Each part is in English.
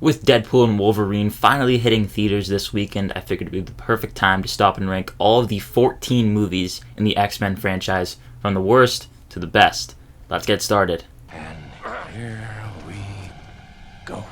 With Deadpool and Wolverine finally hitting theaters this weekend, I figured it would be the perfect time to stop and rank all of the 14 movies in the X-Men franchise from the worst to the best. Let's get started. And here we go.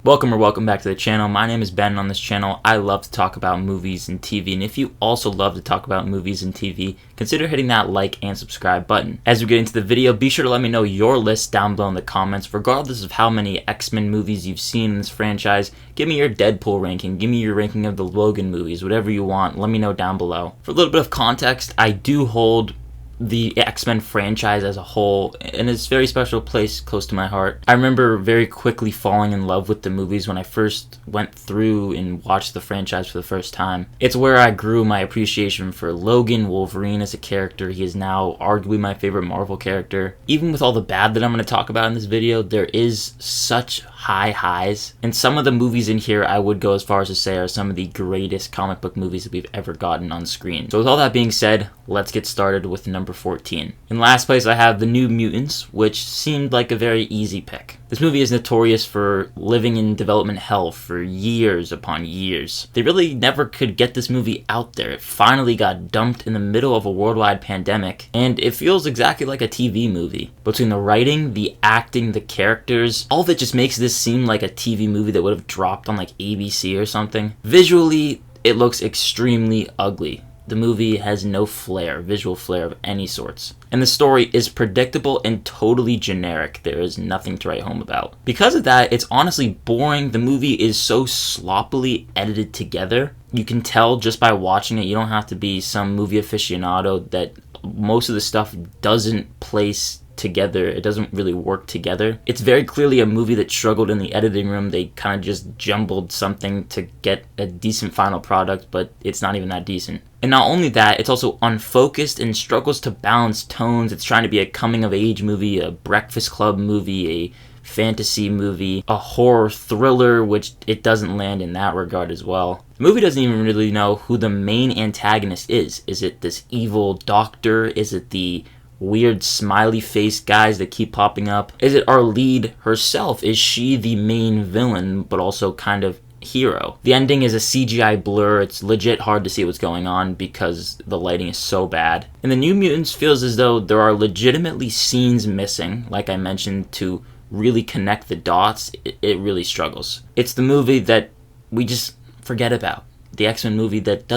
Welcome back to the channel. My name is Ben. On this channel, I love to talk about movies and TV, and if you also love to talk about movies and TV, consider hitting that like and subscribe button. As we get into the video, be sure to let me know your list down below in the comments, regardless of how many X-Men movies you've seen in this franchise. Give me your Deadpool ranking, give me your ranking of the Logan movies, whatever you want, let me know down below. For a little bit of context, I do hold the X-Men franchise as a whole in a very special place close to my heart. I remember very quickly falling in love with the movies when I first went through and watched the franchise for the first time. It's where I grew my appreciation for Logan, Wolverine as a character. He is now arguably my favorite Marvel character. Even with all the bad that I'm going to talk about in this video, there is such high highs. And some of the movies in here I would go as far as to say are some of the greatest comic book movies that we've ever gotten on screen. So with all that being said, let's get started with number 14. In last place, I have The New Mutants, which seemed like a very easy pick. This movie is notorious for living in development hell for years upon years. They really never could get this movie out there. It finally got dumped in the middle of a worldwide pandemic, and it feels exactly like a TV movie. Between the writing, the acting, the characters, all of it just makes this seem like a TV movie that would have dropped on like ABC or something. Visually, it looks extremely ugly. The movie has no visual flair of any sorts. And the story is predictable and totally generic. There is nothing to write home about. Because of that, it's honestly boring. The movie is so sloppily edited together. You can tell just by watching it. You don't have to be some movie aficionado that most of the stuff doesn't place together. It doesn't really work together. It's very clearly a movie that struggled in the editing room. They kind of just jumbled something to get a decent final product, but it's not even that decent. And not only that, it's also unfocused and struggles to balance tones. It's trying to be a coming-of-age movie, a Breakfast Club movie, a fantasy movie, a horror thriller, which it doesn't land in that regard as well. The movie doesn't even really know who the main antagonist is. Is it this evil doctor? Is it the weird smiley face guys that keep popping up? Is it our lead herself? Is she the main villain, but also kind of hero? The ending is a CGI blur. It's legit hard to see what's going on because the lighting is so bad. And The New Mutants feels as though there are legitimately scenes missing, like I mentioned, to really connect the dots. It really struggles. It's the movie that we just forget about. The X-Men movie that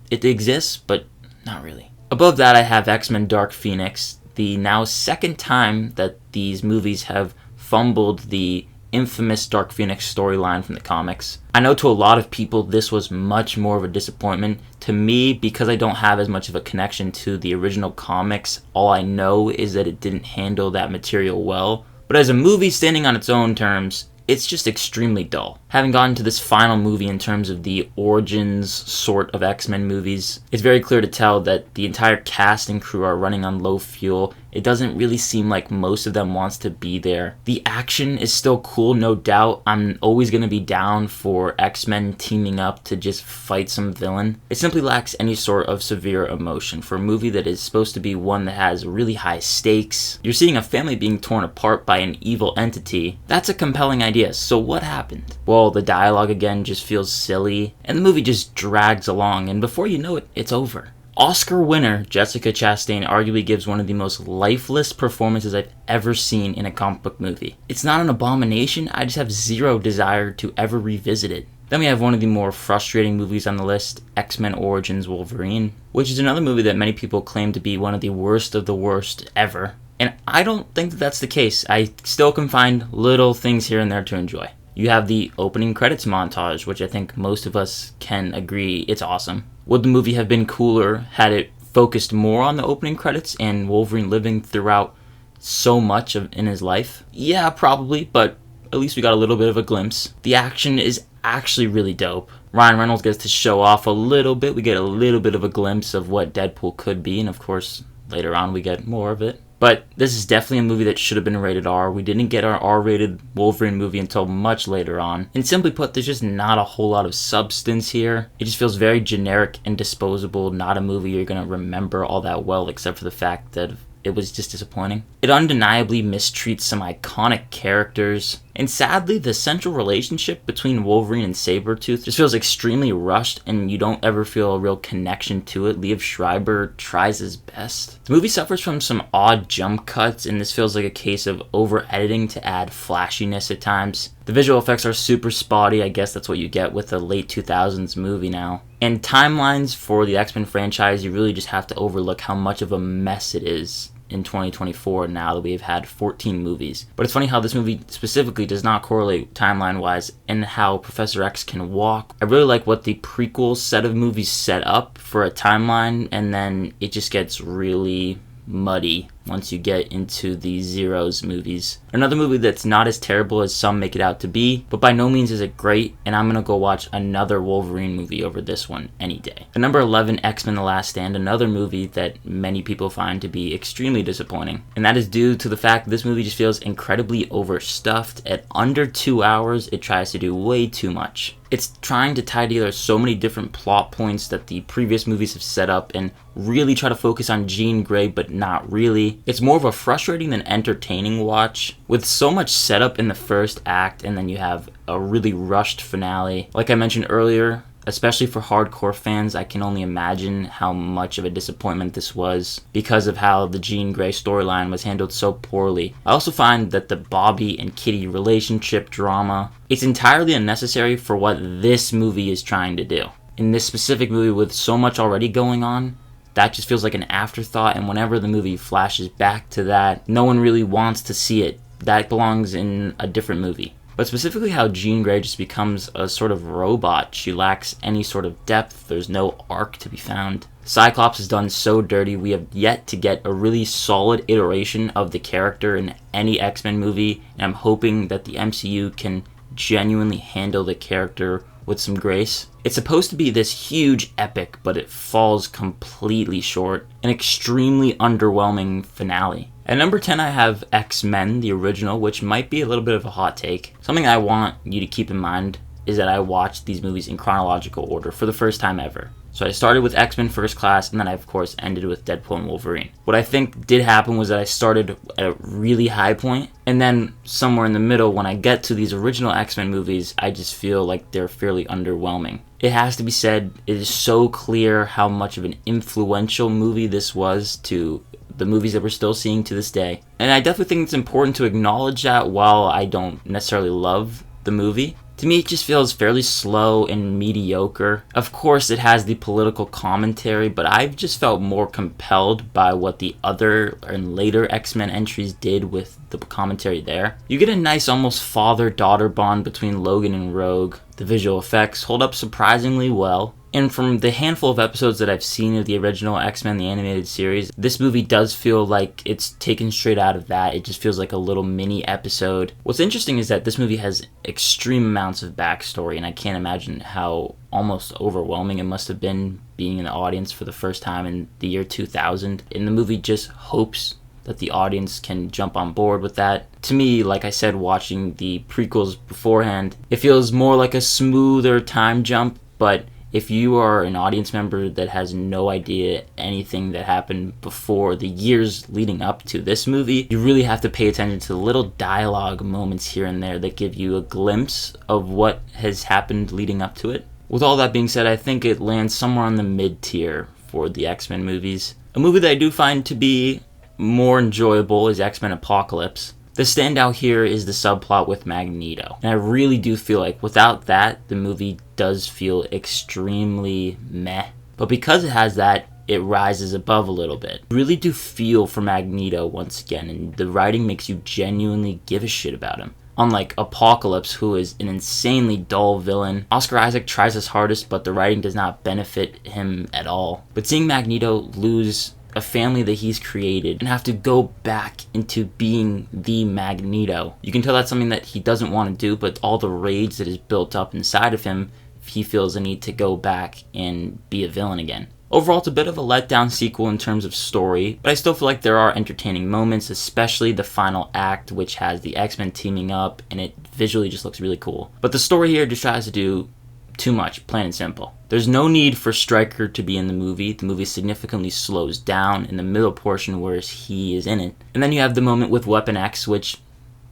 it exists, but not really. Above that, I have X-Men Dark Phoenix, the now second time that these movies have fumbled the infamous Dark Phoenix storyline from the comics. I know to a lot of people this was much more of a disappointment. To me, because I don't have as much of a connection to the original comics, all I know is that it didn't handle that material well. But as a movie standing on its own terms, it's just extremely dull. Having gotten to this final movie in terms of the origins sort of X-Men movies, it's very clear to tell that the entire cast and crew are running on low fuel. It doesn't really seem like most of them wants to be there. The action is still cool, no doubt. I'm always going to be down for X-Men teaming up to just fight some villain. It simply lacks any sort of severe emotion. For a movie that is supposed to be one that has really high stakes, you're seeing a family being torn apart by an evil entity. That's a compelling idea. So what happened? Well, the dialogue again just feels silly, and the movie just drags along, and before you know it, it's over. Oscar winner Jessica Chastain arguably gives one of the most lifeless performances I've ever seen in a comic book movie. It's not an abomination, I just have zero desire to ever revisit it. Then we have one of the more frustrating movies on the list, X-Men Origins Wolverine, which is another movie that many people claim to be one of the worst ever. And I don't think that that's the case. I still can find little things here and there to enjoy. You have the opening credits montage, which I think most of us can agree it's awesome. Would the movie have been cooler had it focused more on the opening credits and Wolverine living throughout so much in his life? Yeah, probably, but at least we got a little bit of a glimpse. The action is actually really dope. Ryan Reynolds gets to show off a little bit. We get a little bit of a glimpse of what Deadpool could be, and of course, later on we get more of it. But this is definitely a movie that should have been rated R. We didn't get our R-rated Wolverine movie until much later on. And simply put, there's just not a whole lot of substance here. It just feels very generic and disposable, not a movie you're going to remember all that well, except for the fact that it was just disappointing. It undeniably mistreats some iconic characters, and sadly, the central relationship between Wolverine and Sabretooth just feels extremely rushed, and you don't ever feel a real connection to it. Liev Schreiber tries his best. The movie suffers from some odd jump cuts, and this feels like a case of over-editing to add flashiness at times. The visual effects are super spotty. I guess that's what you get with a late 2000s movie now. And timelines for the X-Men franchise, you really just have to overlook how much of a mess it is in 2024 now that we've had 14 movies. But it's funny how this movie specifically does not correlate timeline-wise and how Professor X can walk. I really like what the prequel set of movies set up for a timeline, and then it just gets really muddy once you get into the Zeros movies. Another movie that's not as terrible as some make it out to be, but by no means is it great, and I'm gonna go watch another Wolverine movie over this one any day. At number 11, X-Men The Last Stand, another movie that many people find to be extremely disappointing, and that is due to the fact that this movie just feels incredibly overstuffed. At under 2 hours, it tries to do way too much. It's trying to tie together so many different plot points that the previous movies have set up and really try to focus on Jean Grey, but not really. It's more of a frustrating than entertaining watch, with so much setup in the first act, and then you have a really rushed finale. Like I mentioned earlier, especially for hardcore fans, I can only imagine how much of a disappointment this was because of how the Jean Grey storyline was handled so poorly. I also find that the Bobby and Kitty relationship drama, it's entirely unnecessary for what this movie is trying to do. In this specific movie with so much already going on, that just feels like an afterthought, and whenever the movie flashes back to that, no one really wants to see it. That belongs in a different movie. But specifically how Jean Grey just becomes a sort of robot. She lacks any sort of depth. There's no arc to be found. Cyclops is done so dirty. We have yet to get a really solid iteration of the character in any X-Men movie, and I'm hoping that the MCU can genuinely handle the character with some grace. It's supposed to be this huge epic, but it falls completely short. An extremely underwhelming finale. At number 10, I have X-Men, the original, which might be a little bit of a hot take. Something I want you to keep in mind is that I watched these movies in chronological order for the first time ever. So I started with X-Men First Class, and then I, of course, ended with Deadpool and Wolverine. What I think did happen was that I started at a really high point, and then somewhere in the middle, when I get to these original X-Men movies, I just feel like they're fairly underwhelming. It has to be said, it is so clear how much of an influential movie this was to the movies that we're still seeing to this day. And I definitely think it's important to acknowledge that while I don't necessarily love the movie. To me, it just feels fairly slow and mediocre. Of course, it has the political commentary, but I've just felt more compelled by what the other and later X-Men entries did with the commentary there. You get a nice almost father-daughter bond between Logan and Rogue. The visual effects hold up surprisingly well. And from the handful of episodes that I've seen of the original X-Men, the animated series, this movie does feel like it's taken straight out of that. It just feels like a little mini episode. What's interesting is that this movie has extreme amounts of backstory, and I can't imagine how almost overwhelming it must have been being in the audience for the first time in the year 2000. And the movie just hopes that the audience can jump on board with that. To me, like I said, watching the prequels beforehand, it feels more like a smoother time jump, but if you are an audience member that has no idea anything that happened before the years leading up to this movie, you really have to pay attention to the little dialogue moments here and there that give you a glimpse of what has happened leading up to it. With all that being said, I think it lands somewhere on the mid-tier for the X-Men movies. A movie that I do find to be more enjoyable is X-Men Apocalypse. The standout here is the subplot with Magneto. And I really do feel like without that, the movie does feel extremely meh. But because it has that, it rises above a little bit. I really do feel for Magneto once again, and the writing makes you genuinely give a shit about him. Unlike Apocalypse, who is an insanely dull villain, Oscar Isaac tries his hardest, but the writing does not benefit him at all. But seeing Magneto lose a family that he's created and have to go back into being the Magneto, you can tell that's something that he doesn't want to do, but all the rage that is built up inside of him, he feels a need to go back and be a villain again. Overall, it's a bit of a letdown sequel in terms of story, but I still feel like there are entertaining moments, especially the final act, which has the X-Men teaming up, and it visually just looks really cool. But the story here just tries to do too much, plain and simple. There's no need for Stryker to be in the movie. The movie significantly slows down in the middle portion where he is in it. And then you have the moment with Weapon X, which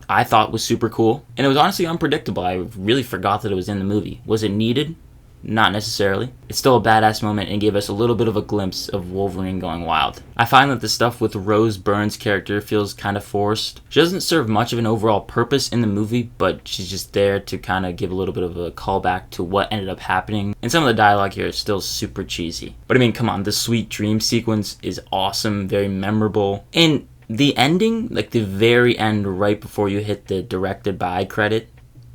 I thought was super cool. And it was honestly unpredictable. I really forgot that it was in the movie. Was it needed? Not necessarily. It's still a badass moment and gave us a little bit of a glimpse of Wolverine going wild. I find that the stuff with Rose Byrne's character feels kind of forced. She doesn't serve much of an overall purpose in the movie, but she's just there to kind of give a little bit of a callback to what ended up happening. And some of the dialogue here is still super cheesy. But I mean, come on, the Sweet Dream sequence is awesome, very memorable. And the ending, like the very end right before you hit the directed by credit,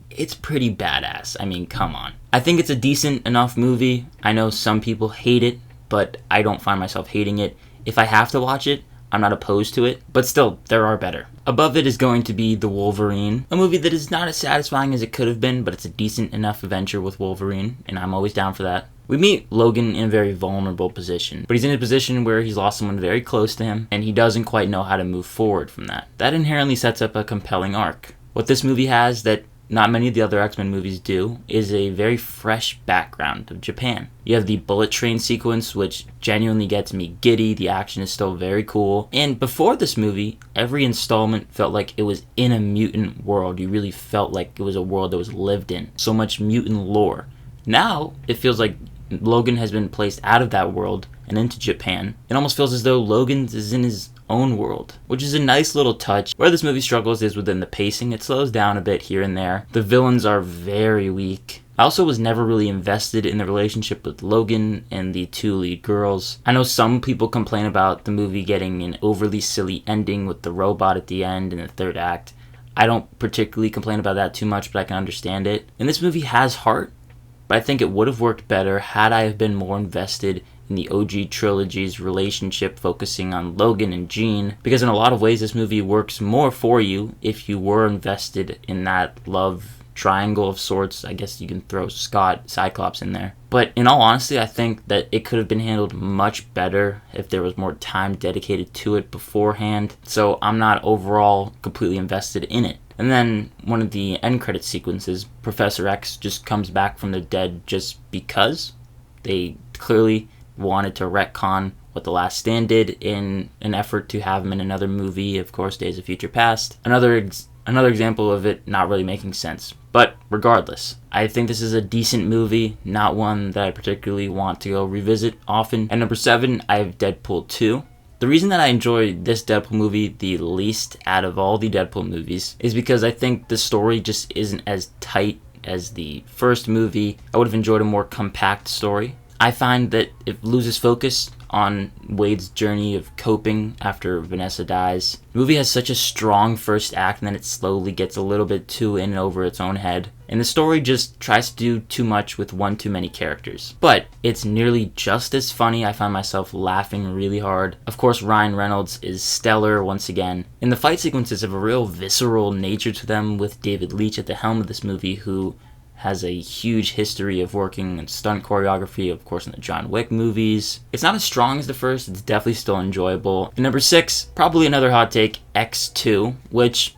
it's pretty badass. I mean, come on. I think it's a decent enough movie. I know some people hate it, but I don't find myself hating it. If I have to watch it, I'm not opposed to it, but still, there are better. Above it is going to be The Wolverine, a movie that is not as satisfying as it could have been, but it's a decent enough adventure with Wolverine, and I'm always down for that. We meet Logan in a very vulnerable position, but he's in a position where he's lost someone very close to him, and he doesn't quite know how to move forward from that. That inherently sets up a compelling arc. What this movie has that not many of the other X-Men movies do is a very fresh background of Japan. You have the bullet train sequence, which genuinely gets me giddy. The action is still very cool. And before this movie, every installment felt like it was in a mutant world. You really felt like it was a world that was lived in. So much mutant lore. Now, it feels like Logan has been placed out of that world and into Japan. It almost feels as though Logan is in his own world, which is a nice little touch. Where this movie struggles is within the pacing. It slows down a bit here and there. The villains are very weak. I also was never really invested in the relationship with Logan and the two lead girls. I know some people complain about the movie getting an overly silly ending with the robot at the end in the third act. I don't particularly complain about that too much, but I can understand it. And this movie has heart, but I think it would have worked better had I have been more invested in the OG trilogy's relationship, focusing on Logan and Jean, because in a lot of ways this movie works more for you if you were invested in that love triangle of sorts. I guess you can throw Scott, Cyclops in there. But in all honesty, I think that it could have been handled much better if there was more time dedicated to it beforehand. So I'm not overall completely invested in it. And then one of the end credit sequences, Professor X just comes back from the dead just because. They clearly wanted to retcon what The Last Stand did in an effort to have him in another movie, of course, Days of Future Past. Another example of it not really making sense. But regardless, I think this is a decent movie, not one that I particularly want to go revisit often. At number 7, I have Deadpool 2. The reason that I enjoy this Deadpool movie the least out of all the Deadpool movies is because I think the story just isn't as tight as the first movie. I would have enjoyed a more compact story. I find that it loses focus on Wade's journey of coping after Vanessa dies. The movie has such a strong first act, and then it slowly gets a little bit too in and over its own head. And the story just tries to do too much with one too many characters. But it's nearly just as funny. I find myself laughing really hard. Of course, Ryan Reynolds is stellar once again. And the fight sequences have a real visceral nature to them, with David Leitch at the helm of this movie, who has a huge history of working in stunt choreography, of course, in the John Wick movies. It's not as strong as the first, it's definitely still enjoyable. And number 6, probably another hot take, X2, which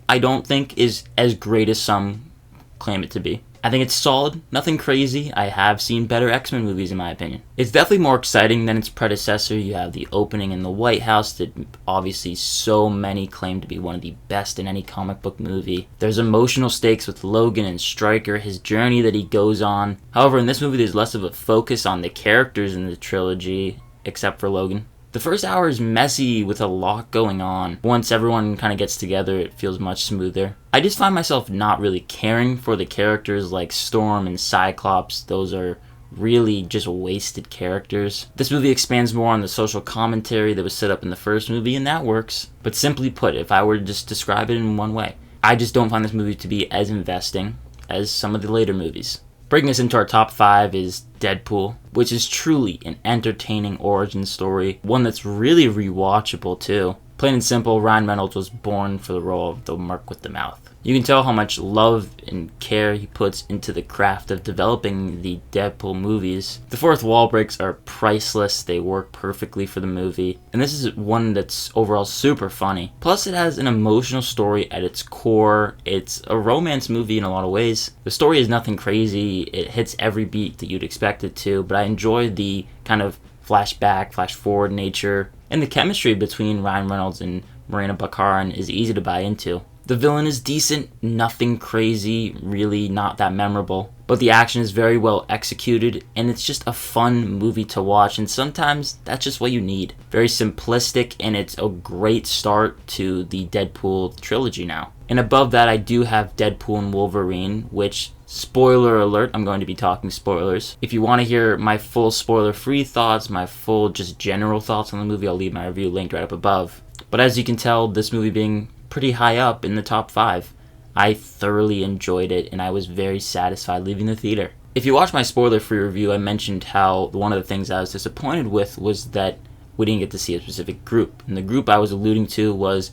I don't think is as great as some claim it to be. I think it's solid, nothing crazy. I have seen better X-Men movies in my opinion. It's definitely more exciting than its predecessor. You have the opening in the White House that obviously so many claim to be one of the best in any comic book movie. There's emotional stakes with Logan and Stryker, his journey that he goes on. However, in this movie there's less of a focus on the characters in the trilogy, except for Logan. The first hour is messy with a lot going on. Once everyone kind of gets together, it feels much smoother. I just find myself not really caring for the characters like Storm and Cyclops. Those are really just wasted characters. This movie expands more on the social commentary that was set up in the first movie, and that works. But simply put, if I were to just describe it in one way, I just don't find this movie to be as investing as some of the later movies. Breaking us into our top 5 is Deadpool, which is truly an entertaining origin story, one that's really rewatchable too. Plain and simple, Ryan Reynolds was born for the role of the Merc with the Mouth. You can tell how much love and care he puts into the craft of developing the Deadpool movies. The fourth wall breaks are priceless, they work perfectly for the movie, and this is one that's overall super funny. Plus it has an emotional story at its core. It's a romance movie in a lot of ways. The story is nothing crazy, it hits every beat that you'd expect it to, but I enjoy the kind of flashback, flash forward nature, and the chemistry between Ryan Reynolds and Morena Baccarin is easy to buy into. The villain is decent, nothing crazy, really not that memorable, but the action is very well executed, and it's just a fun movie to watch, and sometimes that's just what you need. Very simplistic, and it's a great start to the Deadpool trilogy now. And above that, I do have Deadpool and Wolverine, which, spoiler alert, I'm going to be talking spoilers. If you want to hear my full spoiler-free thoughts, my full just general thoughts on the movie, I'll leave my review linked right up above. But as you can tell, this movie being pretty high up in the top 5, I thoroughly enjoyed it, and I was very satisfied leaving the theater. If you watch my spoiler-free review, I mentioned how one of the things I was disappointed with was that we didn't get to see a specific group. And the group I was alluding to was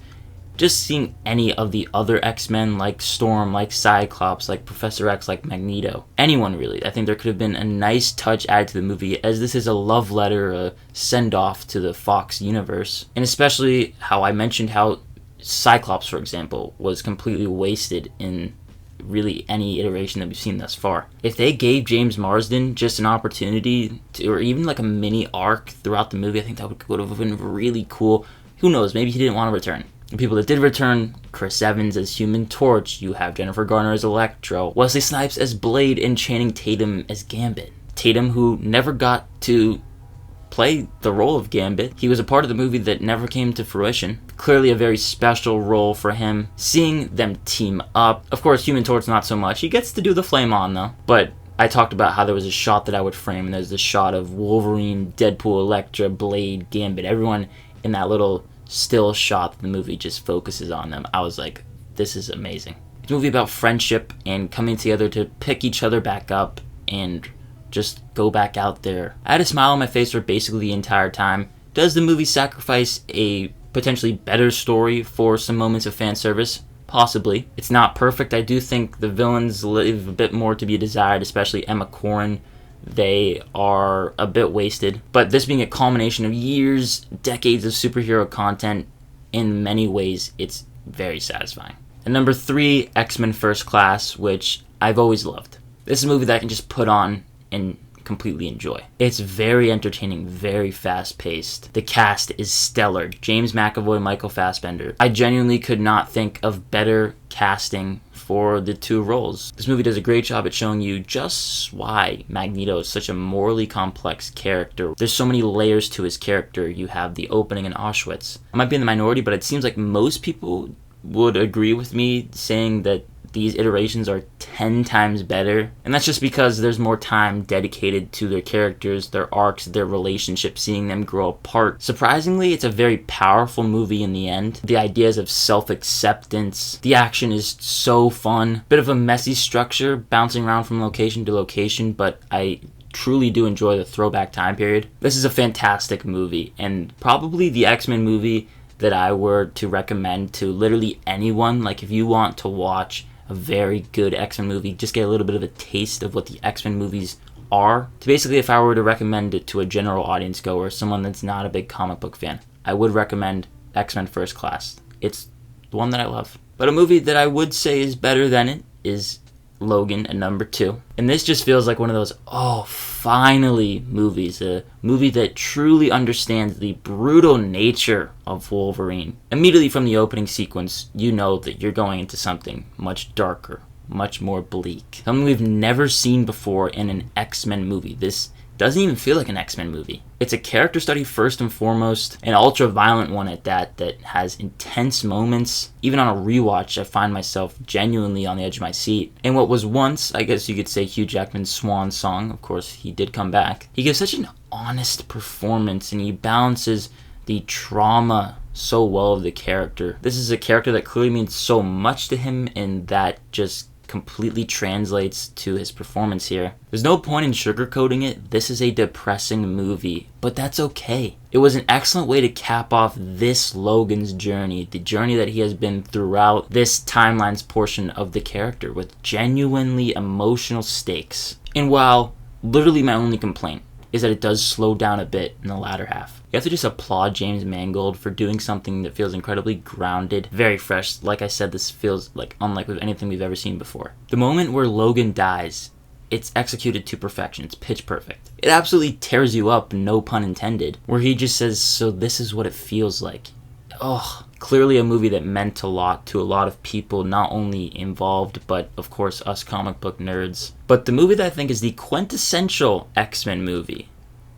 just seeing any of the other X-Men, like Storm, like Cyclops, like Professor X, like Magneto. Anyone really. I think there could have been a nice touch added to the movie, as this is a love letter, a send-off to the Fox universe. And especially how I mentioned how Cyclops, for example, was completely wasted in really any iteration that we've seen thus far. If they gave James Marsden just an opportunity to, or even like a mini arc throughout the movie, I think that would have been really cool. Who knows, maybe he didn't want to return. The people that did return: Chris Evans as Human Torch, you have Jennifer Garner as Electro, Wesley Snipes as Blade, and Channing Tatum as Gambit. Tatum, who never got to play the role of Gambit. He was a part of the movie that never came to fruition. Clearly a very special role for him. Seeing them team up. Of course, Human Torch not so much. He gets to do the flame on though. But I talked about how there was a shot that I would frame, and there's this shot of Wolverine, Deadpool, Elektra, Blade, Gambit, everyone in that little still shot that the movie just focuses on them. I was like, this is amazing. It's a movie about friendship and coming together to pick each other back up and just go back out there. I had a smile on my face for basically the entire time. Does the movie sacrifice a potentially better story for some moments of fan service? Possibly. It's not perfect. I do think the villains leave a bit more to be desired, especially Emma Corrin. They are a bit wasted. But this being a culmination of years, decades of superhero content, in many ways, it's very satisfying. And number 3, X-Men First Class, which I've always loved. This is a movie that I can just put on and completely enjoy. It's very entertaining, very fast-paced. The cast is stellar. James McAvoy, Michael Fassbender. I genuinely could not think of better casting for the two roles. This movie does a great job at showing you just why Magneto is such a morally complex character. There's so many layers to his character. You have the opening in Auschwitz. I might be in the minority, but it seems like most people would agree with me saying that these iterations are 10 times better, and that's just because there's more time dedicated to their characters, their arcs, their relationships, seeing them grow apart. Surprisingly, it's a very powerful movie in the end. The ideas of self-acceptance, the action is so fun. Bit of a messy structure, bouncing around from location to location, but I truly do enjoy the throwback time period. This is a fantastic movie, and probably the X-Men movie that I were to recommend to literally anyone. Like, if you want to watch a very good X-Men movie, just get a little bit of a taste of what the X-Men movies are. So basically, if I were to recommend it to a general audience goer, someone that's not a big comic book fan, I would recommend X-Men First Class. It's the one that I love. But a movie that I would say is better than it is Logan at number 2. And this just feels like one of those, oh, finally movies. A movie that truly understands the brutal nature of Wolverine. Immediately from the opening sequence, you know that you're going into something much darker, much more bleak. Something we've never seen before in an X-Men movie. This doesn't even feel like an X-Men movie. It's a character study first and foremost, an ultra-violent one at that has intense moments. Even on a rewatch, I find myself genuinely on the edge of my seat. And what was once, I guess you could say, Hugh Jackman's swan song, of course he did come back, he gives such an honest performance, and he balances the trauma so well of the character. This is a character that clearly means so much to him, and that just completely translates to his performance here. There's no point in sugarcoating it. This is a depressing movie, but that's okay. It was an excellent way to cap off this Logan's journey, the journey that he has been throughout this timeline's portion of the character, with genuinely emotional stakes. And while literally my only complaint is that it does slow down a bit in the latter half, you have to just applaud James Mangold for doing something that feels incredibly grounded, very fresh. Like I said, this feels like unlike anything we've ever seen before. The moment where Logan dies, it's executed to perfection. It's pitch perfect. It absolutely tears you up, no pun intended, where he just says, "So this is what it feels like." Oh, clearly a movie that meant a lot to a lot of people, not only involved, but of course us comic book nerds. But the movie that I think is the quintessential X-Men movie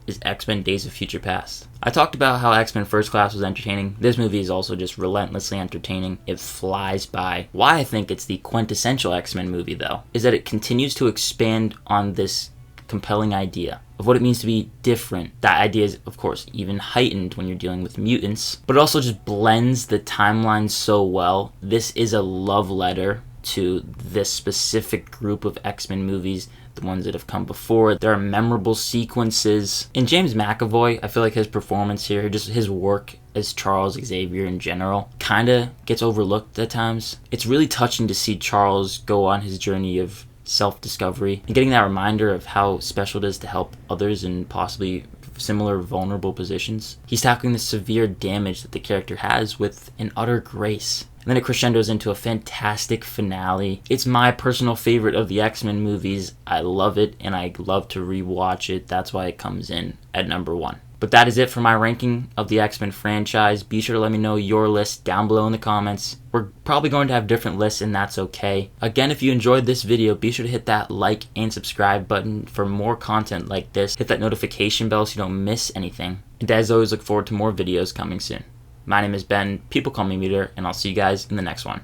is X-Men Days of Future Past. I talked about how X-Men First Class was entertaining. This movie is also just relentlessly entertaining. It flies by. Why I think it's the quintessential X-Men movie, though, is that it continues to expand on this compelling idea of what it means to be different. That idea is, of course, even heightened when you're dealing with mutants, but it also just blends the timeline so well. This is a love letter to this specific group of X-Men movies, the ones that have come before. There are memorable sequences. And James McAvoy, I feel like his performance here, just his work as Charles Xavier in general, kind of gets overlooked at times. It's really touching to see Charles go on his journey of self-discovery and getting that reminder of how special it is to help others in possibly similar vulnerable positions. He's tackling the severe damage that the character has with an utter grace. And then it crescendos into a fantastic finale. It's my personal favorite of the X-Men movies. I love it, and I love to rewatch it. That's why it comes in at number 1. But that is it for my ranking of the X-Men franchise. Be sure to let me know your list down below in the comments. We're probably going to have different lists, and that's okay. Again, if you enjoyed this video, be sure to hit that like and subscribe button for more content like this. Hit that notification bell so you don't miss anything. And as always, look forward to more videos coming soon. My name is Ben, people call me Meter, and I'll see you guys in the next one.